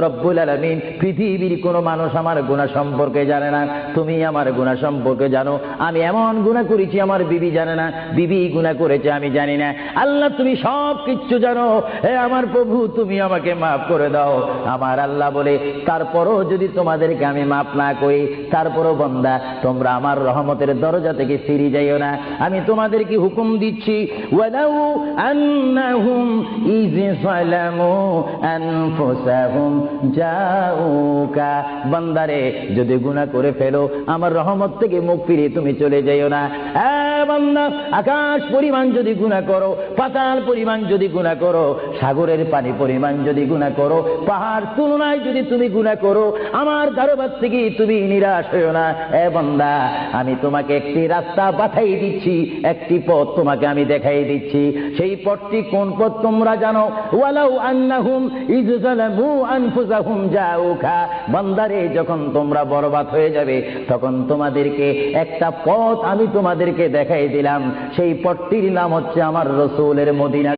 রব্বুল আলামিন পৃথিবীর কোনো মানুষ আমার গুনাহ সম্পর্কে জানে না, তুমি আমার গুনাহ সম্পর্কে জানো। আমি এমন গুনাহ করেছি আমার বিবি জানে না, বিবি গুনাহ করেছে আমি জানি না। আল্লাহ তুমি সব কিছু জানো, হে আমার প্রভু তুমি আমাকে মাফ করে দাও। আমার আল্লাহ বলে তারপরও যদি তোমাদেরকে আমি মাফ না করি, তারপরও বান্দা তোমরা আমার রহমতের দরজা থেকে ফিরে যাইও না। আমি তোমাদেরকে হুকুম দিচ্ছি, ওয়ালাউ আন্নাহুম ইয যালামু আনফুসাহুম জাউকা, বান্দারে যদি গুনাহ করে ফেলো আমার রহমত থেকে মুখ ফিরিয়ে তুমি চলে যাইও না। বান্দা আকাশ পরিমাণ যদি গুনাহ করো, পাতাল পরিমাণ যদি গুনাহ করো, সাগরের পানি পরিমাণ যদি গুনাহ করো, পাহাড় তুলনায় যদি তুমি গুনাহ করো, আমার দরবার থেকে তুমি নিরাশ হইও না। বান্দা আমি তোমাকে একটি রাস্তা বাতাই দিচ্ছি, একটি পথ তোমাকে আমি দেখাই দিচ্ছি। সেই পথটি কোন পথ তোমরা জানো? ওয়ালাউ আন্নাহুম ইয যালামু আনফুসাহুম জাউকা, বান্দারে যখন তোমরা বরবাদ হয়ে যাবে তখন তোমাদেরকে একটা পথ আমি তোমাদেরকে দেখাই দিলাম, সেই পথটির নাম হচ্ছে আমার রাসূলের মদিনা।